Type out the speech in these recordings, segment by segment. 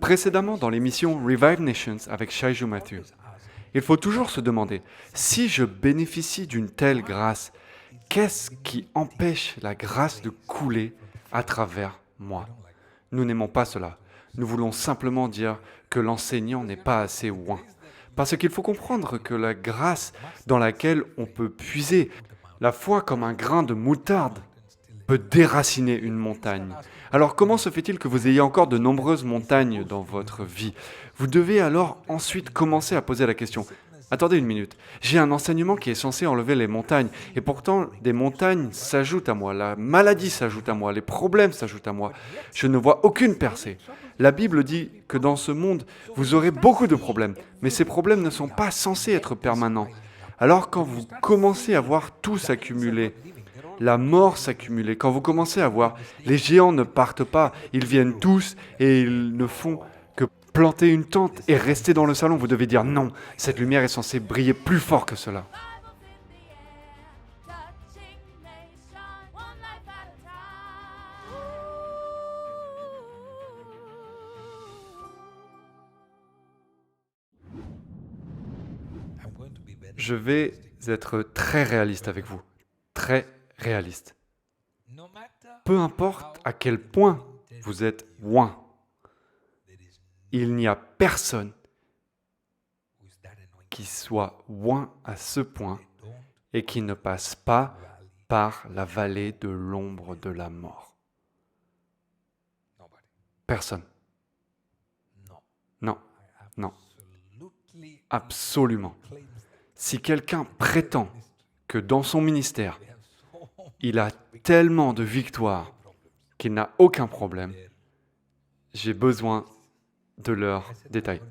Précédemment dans l'émission Revive Nations avec Shaiju Matthew, il faut toujours se demander, si je bénéficie d'une telle grâce, qu'est-ce qui empêche la grâce de couler à travers moi? Nous n'aimons pas cela. Nous voulons simplement dire que l'enseignant n'est pas assez oint. Parce qu'il faut comprendre que la grâce dans laquelle on peut puiser, la foi comme un grain de moutarde, peut déraciner une montagne. Alors comment se fait-il que vous ayez encore de nombreuses montagnes dans votre vie? Vous devez alors ensuite commencer à poser la question. Attendez une minute, j'ai un enseignement qui est censé enlever les montagnes, et pourtant des montagnes s'ajoutent à moi, la maladie s'ajoute à moi, les problèmes s'ajoutent à moi. Je ne vois aucune percée. La Bible dit que dans ce monde, vous aurez beaucoup de problèmes, mais ces problèmes ne sont pas censés être permanents. Alors quand vous commencez à voir tout s'accumuler, la mort s'accumuler, quand vous commencez à voir, les géants ne partent pas, ils viennent tous et ils ne font que planter une tente et rester dans le salon. Vous devez dire non, cette lumière est censée briller plus fort que cela. Je vais être très réaliste avec vous, très réaliste. Peu importe à quel point vous êtes oint, il n'y a personne qui soit oint à ce point et qui ne passe pas par la vallée de l'ombre de la mort. Personne. Non, non, absolument. Si quelqu'un prétend que dans son ministère, il a tellement de victoires qu'il n'a aucun problème, j'ai besoin de leurs détails.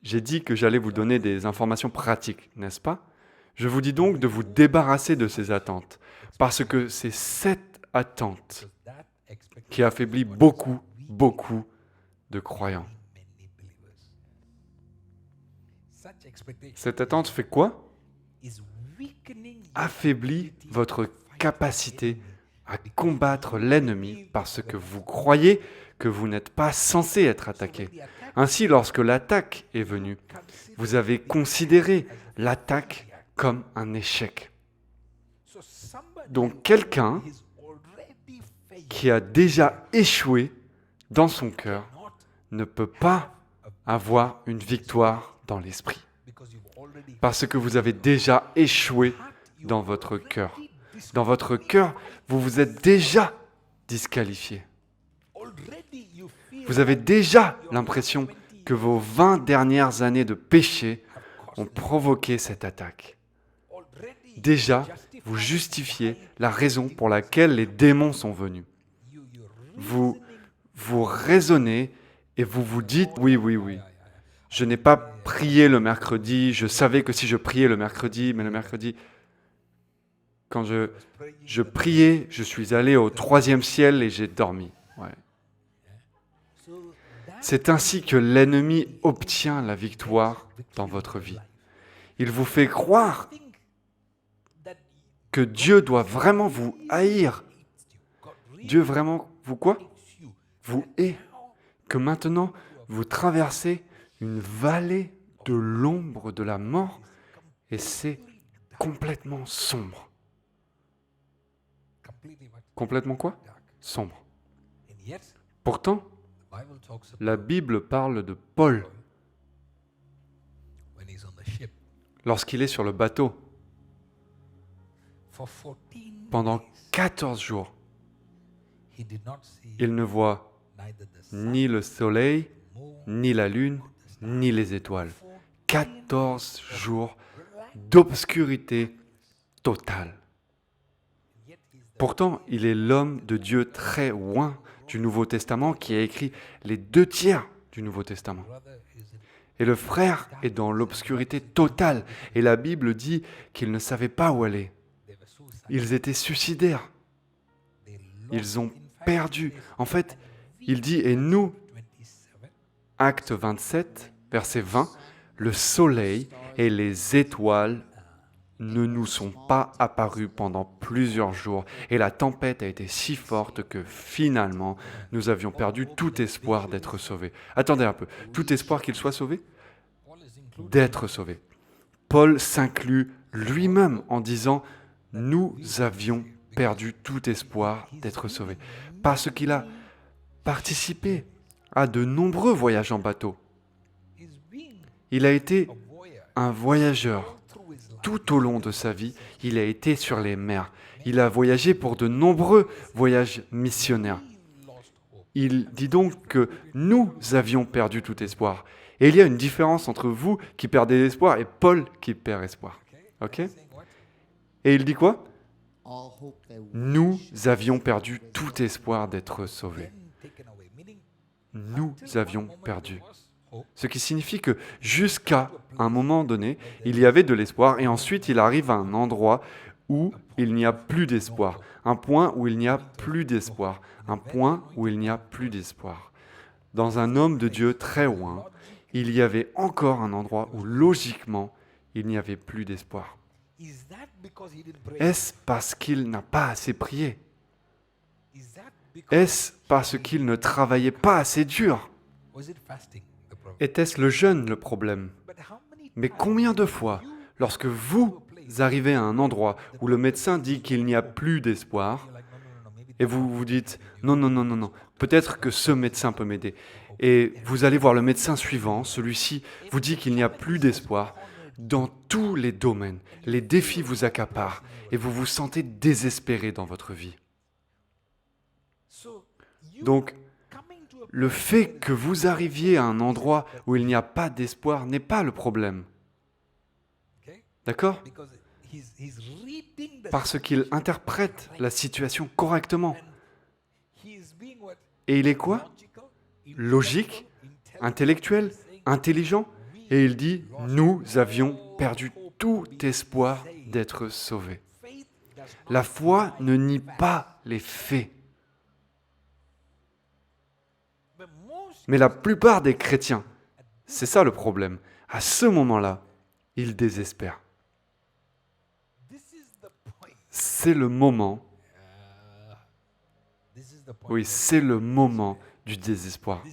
J'ai dit que j'allais vous donner des informations pratiques, n'est-ce pas? Je vous dis donc de vous débarrasser de ces attentes, parce que c'est cette attente qui affaiblit beaucoup de croyants. Cette attente fait quoi? Affaiblit votre capacité à combattre l'ennemi parce que vous croyez que vous n'êtes pas censé être attaqué. Ainsi, lorsque l'attaque est venue, vous avez considéré l'attaque comme un échec. Donc quelqu'un qui a déjà échoué dans son cœur ne peut pas avoir une victoire dans l'esprit. Parce que vous avez déjà échoué dans votre cœur. Dans votre cœur, vous vous êtes déjà disqualifié. Vous avez déjà l'impression que vos 20 dernières années de péché ont provoqué cette attaque. Déjà, vous justifiez la raison pour laquelle les démons sont venus. Vous raisonnez et vous vous dites « oui. Je n'ai pas prié le mercredi, je savais que si je priais le mercredi, mais le mercredi, quand je priais, je suis allé au 3e ciel et j'ai dormi. » Ouais. C'est ainsi que l'ennemi obtient la victoire dans votre vie. Il vous fait croire que Dieu doit vraiment vous haïr. Dieu vraiment, vous quoi? Vous hait. Que maintenant, vous traversez une vallée de l'ombre de la mort et c'est complètement sombre. Complètement quoi? Sombre. Pourtant, la Bible parle de Paul lorsqu'il est sur le bateau. Pendant 14 jours, il ne voit ni le soleil, ni la lune, ni les étoiles. 14 jours d'obscurité totale. Pourtant, il est l'homme de Dieu très oint du Nouveau Testament qui a écrit les 2/3 du Nouveau Testament. Et le frère est dans l'obscurité totale. Et la Bible dit qu'ils ne savaient pas où aller. Ils étaient suicidaires. Ils ont perdu. En fait, il dit, et nous, Acte 27, verset 20, le soleil et les étoiles ne nous sont pas apparus pendant plusieurs jours et la tempête a été si forte que finalement, nous avions perdu tout espoir d'être sauvés. Attendez un peu, tout espoir qu'il soit sauvé? D'être sauvés. Paul s'inclut lui-même en disant « Nous avions perdu tout espoir d'être sauvés » parce qu'il a participé à de nombreux voyages en bateau. Il a été un voyageur. Tout au long de sa vie, il a été sur les mers. Il a voyagé pour de nombreux voyages missionnaires. Il dit donc que nous avions perdu tout espoir. Et il y a une différence entre vous qui perdez l'espoir et Paul qui perd espoir. Ok? Et il dit quoi? Nous avions perdu tout espoir d'être sauvés. Nous avions perdu. Ce qui signifie que jusqu'à un moment donné, il y avait de l'espoir et ensuite il arrive à un endroit où il n'y a plus d'espoir. Un point où il n'y a plus d'espoir. Un point où il n'y a plus d'espoir. Dans un homme de Dieu très loin, il y avait encore un endroit où logiquement, il n'y avait plus d'espoir. Est-ce parce qu'il n'a pas assez prié? Est-ce parce qu'il ne travaillait pas assez dur? Était-ce le jeûne le problème? Mais combien de fois, lorsque vous arrivez à un endroit où le médecin dit qu'il n'y a plus d'espoir, et vous vous dites « non, non, non, non, non, peut-être que ce médecin peut m'aider », et vous allez voir le médecin suivant, celui-ci vous dit qu'il n'y a plus d'espoir, dans tous les domaines, les défis vous accaparent, et vous vous sentez désespéré dans votre vie. Donc, le fait que vous arriviez à un endroit où il n'y a pas d'espoir n'est pas le problème. D'accord? Parce qu'il interprète la situation correctement. Et il est quoi? Logique, intellectuel, intelligent. Et il dit, nous avions perdu tout espoir d'être sauvés. La foi ne nie pas les faits. Mais la plupart des chrétiens, c'est ça le problème. À ce moment-là, ils désespèrent. C'est le moment, oui, c'est le moment du désespoir.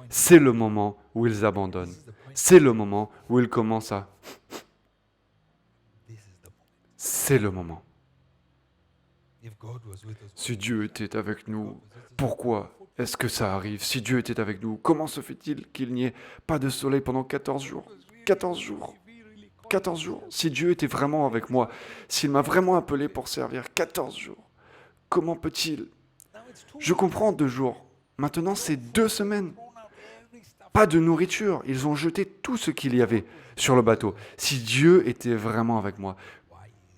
C'est le moment où ils abandonnent. C'est le moment où ils commencent à... C'est le moment. Si Dieu était avec nous, pourquoi est-ce que ça arrive? Si Dieu était avec nous, comment se fait-il qu'il n'y ait pas de soleil pendant 14 jours? 14 jours. 14 jours. Si Dieu était vraiment avec moi, s'il m'a vraiment appelé pour servir 14 jours, comment peut-il? Je comprends 2 jours. Maintenant, c'est 2 semaines. Pas de nourriture. Ils ont jeté tout ce qu'il y avait sur le bateau. Si Dieu était vraiment avec moi,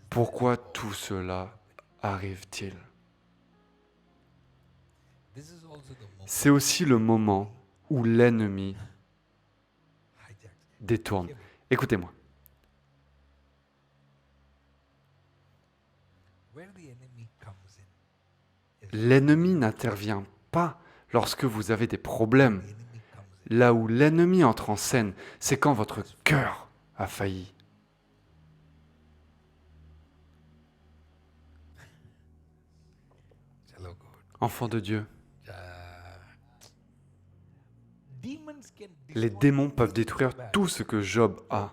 pourquoi tout cela arrive-t-il? C'est aussi le moment où l'ennemi détourne. Écoutez-moi. L'ennemi n'intervient pas lorsque vous avez des problèmes. Là où l'ennemi entre en scène, c'est quand votre cœur a failli. Enfant de Dieu, les démons peuvent détruire tout ce que Job a.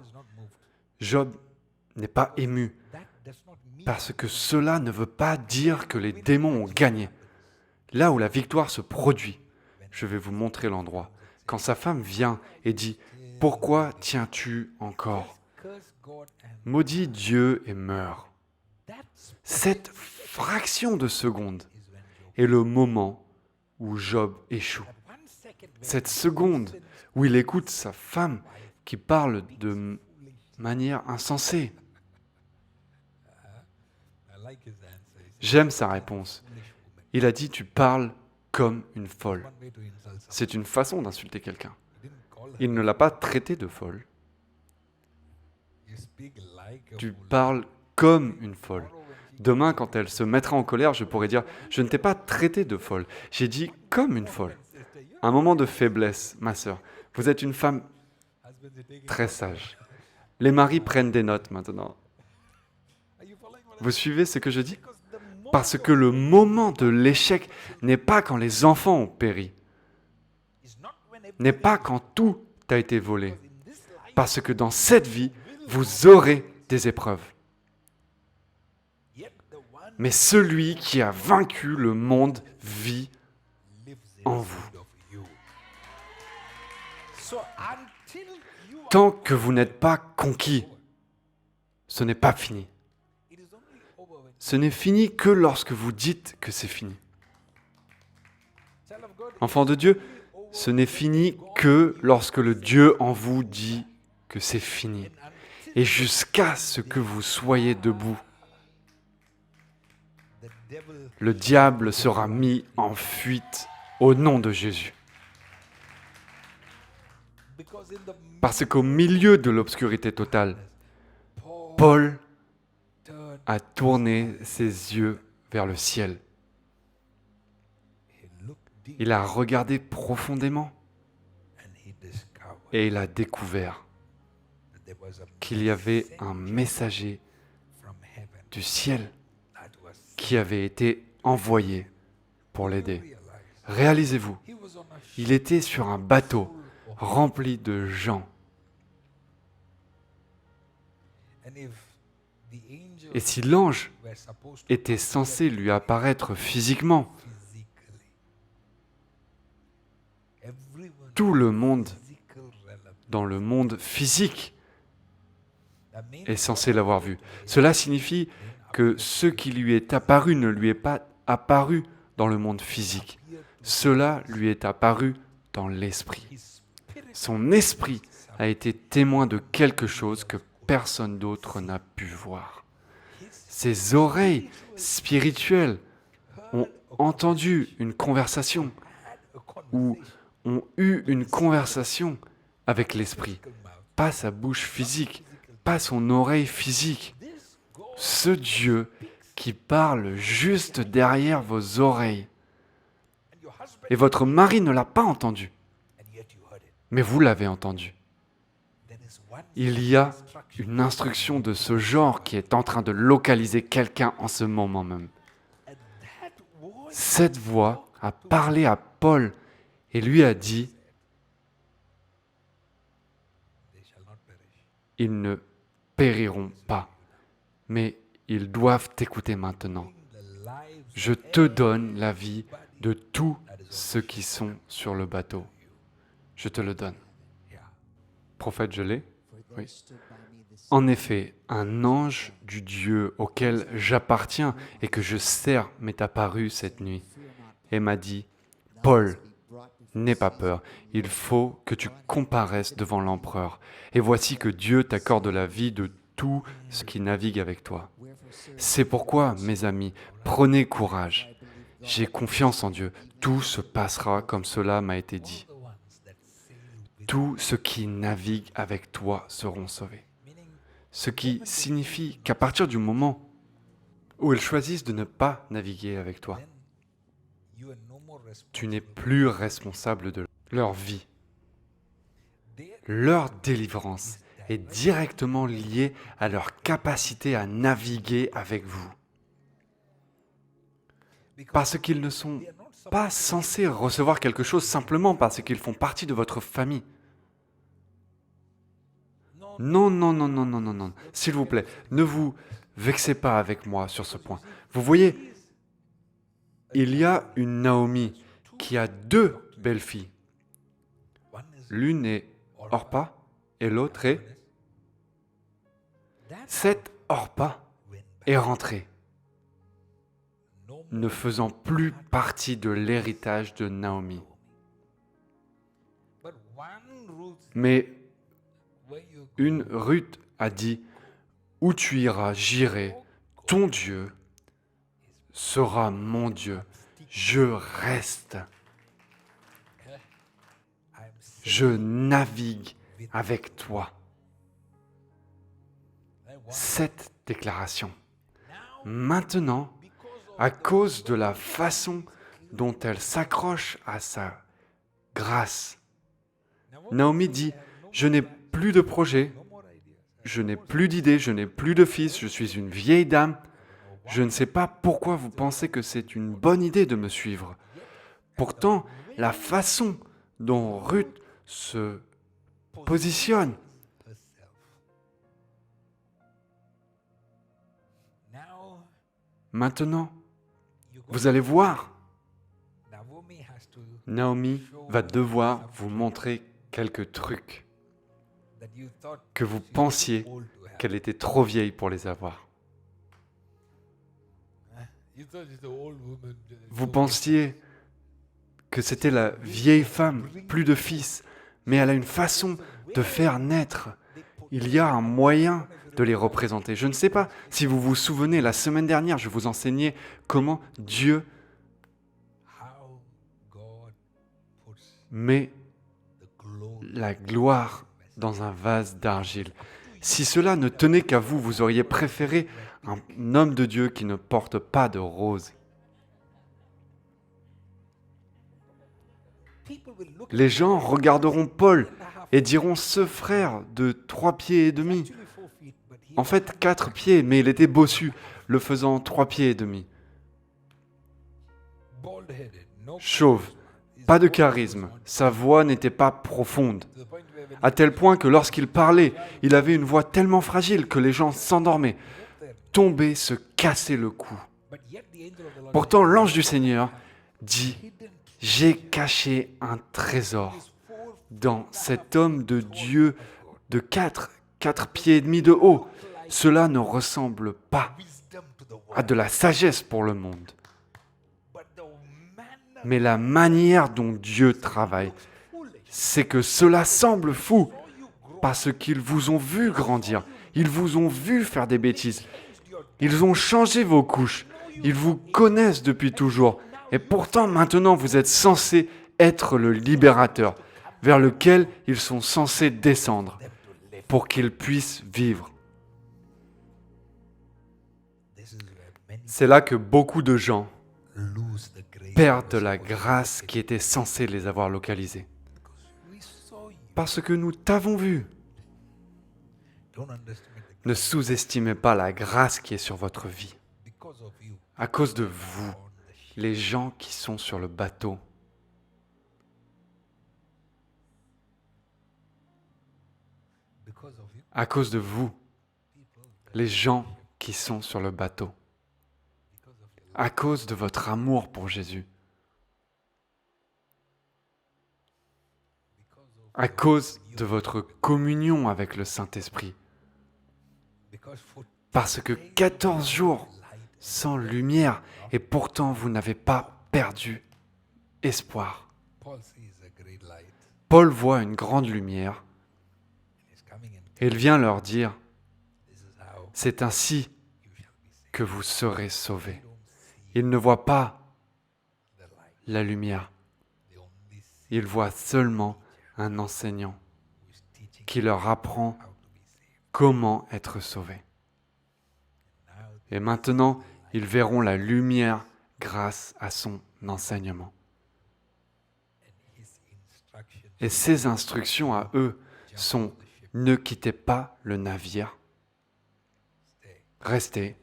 Job n'est pas ému, parce que cela ne veut pas dire que les démons ont gagné. Là où la victoire se produit, je vais vous montrer l'endroit. Quand sa femme vient et dit « Pourquoi tiens-tu encore ?» Maudit Dieu et meurt. Cette fraction de seconde est le moment où Job échoue. Cette seconde où il écoute sa femme qui parle de manière insensée. J'aime sa réponse. Il a dit « Tu parles comme une folle ». C'est une façon d'insulter quelqu'un. Il ne l'a pas traité de folle. Tu parles comme une folle. Demain, quand elle se mettra en colère, je pourrais dire « Je ne t'ai pas traité de folle, j'ai dit comme une folle ». Un moment de faiblesse, ma sœur. Vous êtes une femme très sage. Les maris prennent des notes maintenant. Vous suivez ce que je dis? Parce que le moment de l'échec n'est pas quand les enfants ont péri, n'est pas quand tout a été volé. Parce que dans cette vie, vous aurez des épreuves. Mais celui qui a vaincu le monde vit en vous. Tant que vous n'êtes pas conquis, ce n'est pas fini. Ce n'est fini que lorsque vous dites que c'est fini. Enfant de Dieu, ce n'est fini que lorsque le Dieu en vous dit que c'est fini. Et jusqu'à ce que vous soyez debout, le diable sera mis en fuite au nom de Jésus. Parce qu'au milieu de l'obscurité totale, Paul a tourné ses yeux vers le ciel. Il a regardé profondément et il a découvert qu'il y avait un messager du ciel qui avait été envoyé pour l'aider. Réalisez-vous, il était sur un bateau rempli de gens. Et si l'ange était censé lui apparaître physiquement, tout le monde dans le monde physique est censé l'avoir vu. Cela signifie que ce qui lui est apparu ne lui est pas apparu dans le monde physique. Cela lui est apparu dans l'esprit. Son esprit a été témoin de quelque chose que personne d'autre n'a pu voir. Ses oreilles spirituelles ont entendu une conversation ou ont eu une conversation avec l'esprit, pas sa bouche physique, pas son oreille physique. Ce Dieu qui parle juste derrière vos oreilles. Et votre mari ne l'a pas entendu, mais vous l'avez entendu. Il y a une instruction de ce genre qui est en train de localiser quelqu'un en ce moment même. Cette voix a parlé à Paul et lui a dit, ils ne périront pas, mais ils doivent t'écouter maintenant. Je te donne la vie de tous ceux qui sont sur le bateau. Je te le donne. Prophète, je l'ai? Oui. En effet, un ange du Dieu auquel j'appartiens et que je sers m'est apparu cette nuit et m'a dit, « Paul, n'aie pas peur, il faut que tu comparaisses devant l'empereur. Et voici que Dieu t'accorde la vie de tous ceux qui naviguent avec toi. C'est pourquoi, mes amis, prenez courage. J'ai confiance en Dieu. Tout se passera comme cela m'a été dit. Tous ceux qui naviguent avec toi seront sauvés. » Ce qui signifie qu'à partir du moment où ils choisissent de ne pas naviguer avec toi, tu n'es plus responsable de leur vie. Leur délivrance est directement liée à leur capacité à naviguer avec vous. Parce qu'ils ne sont pas censés recevoir quelque chose simplement parce qu'ils font partie de votre famille. Non, non, non, non, non, non, non. S'il vous plaît, ne vous vexez pas avec moi sur ce point. Vous voyez, il y a une Naomi qui a 2 belles-filles. L'une est Orpa et l'autre est... Cette Orpa est rentrée, ne faisant plus partie de l'héritage de Naomi. Mais une Ruth a dit, « Où tu iras, j'irai, ton Dieu sera mon Dieu. Je reste. Je navigue avec toi. » Cette déclaration. Maintenant, à cause de la façon dont elle s'accroche à sa grâce, Naomi dit, « Je n'ai plus de projet, je n'ai plus d'idées, je n'ai plus de fils, je suis une vieille dame, Je ne sais pas pourquoi vous pensez que c'est une bonne idée de me suivre. Pourtant, la façon dont Ruth se positionne, maintenant, vous allez voir, Naomi va devoir vous montrer quelques trucs que vous pensiez qu'elle était trop vieille pour les avoir. Vous pensiez que c'était la vieille femme, plus de fils, mais elle a une façon de faire naître. Il y a un moyen de les représenter. Je ne sais pas si vous vous souvenez, la semaine dernière, je vous enseignais comment Dieu met la gloire dans un vase d'argile. Si cela ne tenait qu'à vous, vous auriez préféré un homme de Dieu qui ne porte pas de rose. Les gens regarderont Paul et diront ce frère de 3 pieds et demi. En fait, 4 pieds, mais il était bossu, le faisant 3 pieds et demi. Chauve, pas de charisme, sa voix n'était pas profonde. À tel point que lorsqu'il parlait, il avait une voix tellement fragile que les gens s'endormaient, tombaient, se cassaient le cou. Pourtant, l'ange du Seigneur dit « J'ai caché un trésor dans cet homme de Dieu de 4 pieds et demi de haut. Cela ne ressemble pas à de la sagesse pour le monde. Mais la manière dont Dieu travaille, c'est que cela semble fou parce qu'ils vous ont vu grandir, ils vous ont vu faire des bêtises, ils ont changé vos couches, ils vous connaissent depuis toujours et pourtant maintenant vous êtes censés être le libérateur vers lequel ils sont censés descendre pour qu'ils puissent vivre. C'est là que beaucoup de gens perdent la grâce qui était censée les avoir localisés. Parce que nous t'avons vu. Ne sous-estimez pas la grâce qui est sur votre vie. À cause de vous, les gens qui sont sur le bateau, à cause de vous, les gens qui sont sur le bateau, à cause de votre amour pour Jésus, à cause de votre communion avec le Saint-Esprit. Parce que 14 jours sans lumière, et pourtant vous n'avez pas perdu espoir. Paul voit une grande lumière, et il vient leur dire, c'est ainsi que vous serez sauvés. Il ne voit pas la lumière, il voit seulement un enseignant qui leur apprend comment être sauvés. Et maintenant, ils verront la lumière grâce à son enseignement. Et ses instructions à eux sont « Ne quittez pas le navire. Restez.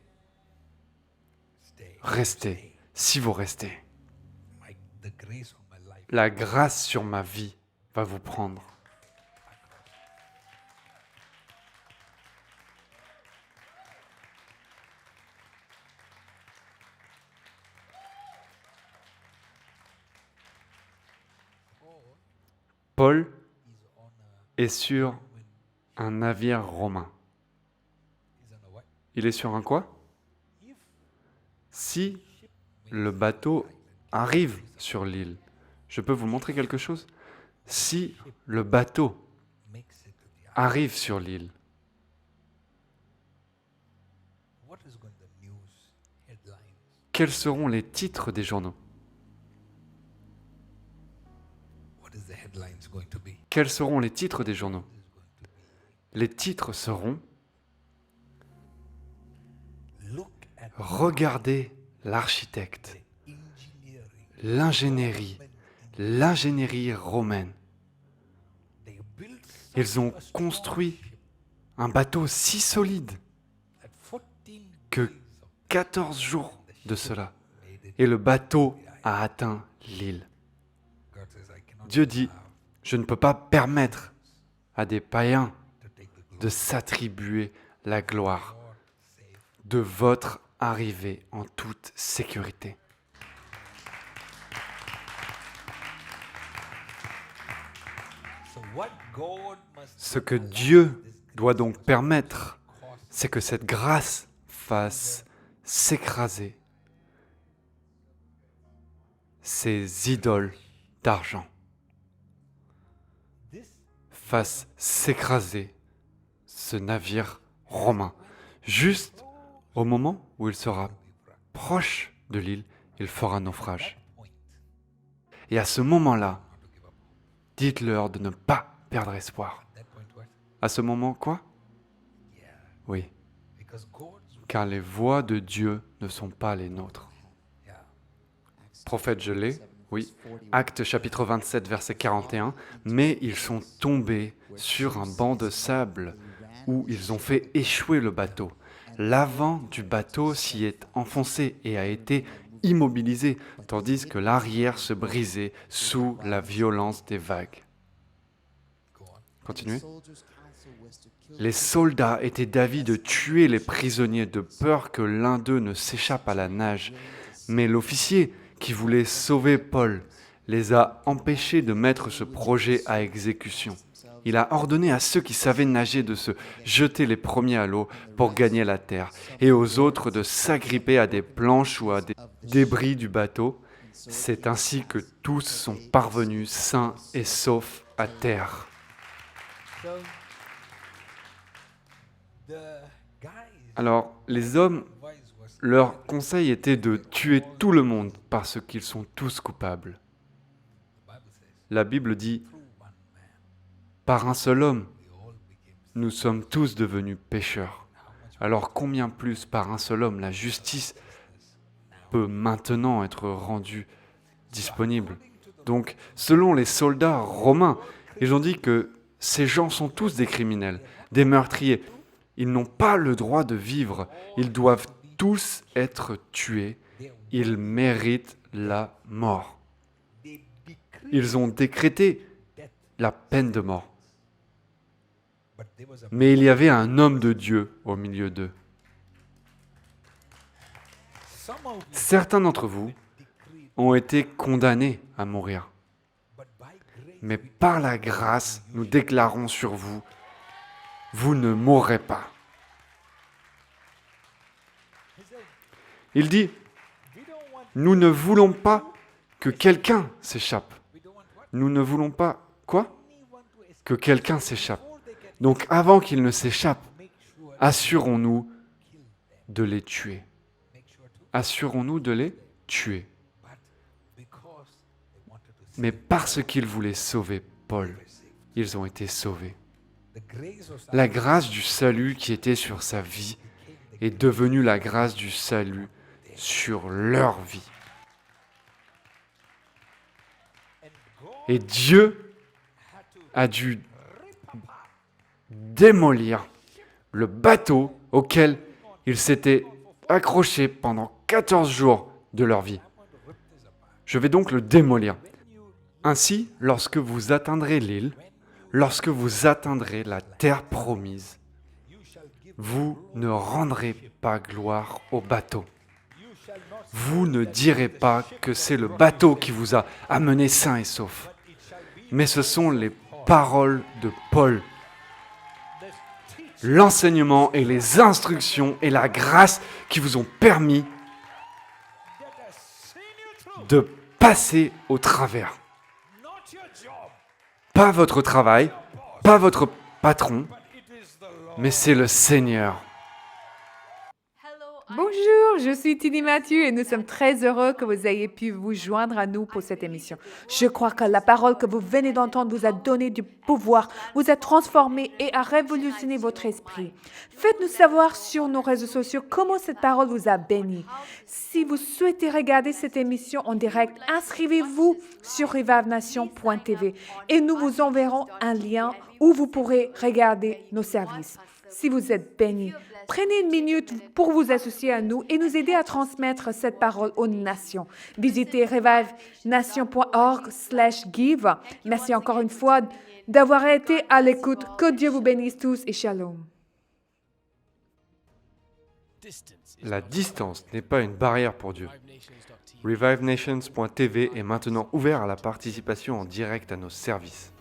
Restez. Si vous restez, la grâce sur ma vie va vous prendre. » Paul est sur un navire romain. Il est sur un quoi? Si le bateau arrive sur l'île, je peux vous montrer quelque chose? Si le bateau arrive sur l'île, quels seront les titres des journaux? Quels seront les titres des journaux? Les titres seront « Regardez l'architecte, l'ingénierie romaine. Ils ont construit un bateau si solide que 14 jours de cela. Et le bateau a atteint l'île. Dieu dit, je ne peux pas permettre à des païens de s'attribuer la gloire de votre arrivée en toute sécurité. Ce que Dieu doit donc permettre, c'est que cette grâce fasse s'écraser ces idoles d'argent, fasse s'écraser ce navire romain. Juste au moment où il sera proche de l'île, il fera naufrage. Et à ce moment-là, dites-leur de ne pas perdre espoir. À ce moment, quoi? Oui, car les voies de Dieu ne sont pas les nôtres. Prophète gelé, oui. Actes chapitre 27, verset 41. Mais ils sont tombés sur un banc de sable où ils ont fait échouer le bateau. L'avant du bateau s'y est enfoncé et a été immobilisé, tandis que l'arrière se brisait sous la violence des vagues. Continuez. Les soldats étaient d'avis de tuer les prisonniers de peur que l'un d'eux ne s'échappe à la nage. Mais l'officier, qui voulait sauver Paul, les a empêchés de mettre ce projet à exécution. Il a ordonné à ceux qui savaient nager de se jeter les premiers à l'eau pour gagner la terre, et aux autres de s'agripper à des planches ou à des débris du bateau. C'est ainsi que tous sont parvenus sains et saufs à terre. Alors, les hommes, leur conseil était de tuer tout le monde parce qu'ils sont tous coupables. La Bible dit, par un seul homme, nous sommes tous devenus pécheurs. Alors combien plus par un seul homme la justice peut maintenant être rendue disponible? Donc, selon les soldats romains, ils ont dit que ces gens sont tous des criminels, des meurtriers. Ils n'ont pas le droit de vivre. Ils doivent tous être tués. Ils méritent la mort. Ils ont décrété la peine de mort. Mais il y avait un homme de Dieu au milieu d'eux. Certains d'entre vous ont été condamnés à mourir. Mais par la grâce, nous déclarons sur vous, vous ne mourrez pas. Il dit, nous ne voulons pas que quelqu'un s'échappe. Nous ne voulons pas, quoi? Que quelqu'un s'échappe. Donc avant qu'il ne s'échappe, assurons-nous de les tuer. Assurons-nous de les tuer. Mais parce qu'ils voulaient sauver Paul, ils ont été sauvés. La grâce du salut qui était sur sa vie est devenue la grâce du salut sur leur vie. Et Dieu a dû démolir le bateau auquel ils s'étaient accrochés pendant 14 jours de leur vie. Je vais donc le démolir. Ainsi, lorsque vous atteindrez l'île, lorsque vous atteindrez la terre promise, vous ne rendrez pas gloire au bateau. Vous ne direz pas que c'est le bateau qui vous a amené sain et sauf. Mais ce sont les paroles de Paul. L'enseignement et les instructions et la grâce qui vous ont permis de passer au travers. Pas votre travail, pas votre patron, mais c'est le Seigneur. Bonjour, je suis Tini Mathieu et nous sommes très heureux que vous ayez pu vous joindre à nous pour cette émission. Je crois que la parole que vous venez d'entendre vous a donné du pouvoir, vous a transformé et a révolutionné votre esprit. Faites-nous savoir sur nos réseaux sociaux comment cette parole vous a béni. Si vous souhaitez regarder cette émission en direct, inscrivez-vous sur revivenation.tv et nous vous enverrons un lien où vous pourrez regarder nos services. Si vous êtes bénis, prenez une minute pour vous associer à nous et nous aider à transmettre cette parole aux nations. Visitez revivenation.org/give. Merci encore une fois d'avoir été à l'écoute. Que Dieu vous bénisse tous et shalom. La distance n'est pas une barrière pour Dieu. ReviveNations.tv est maintenant ouvert à la participation en direct à nos services.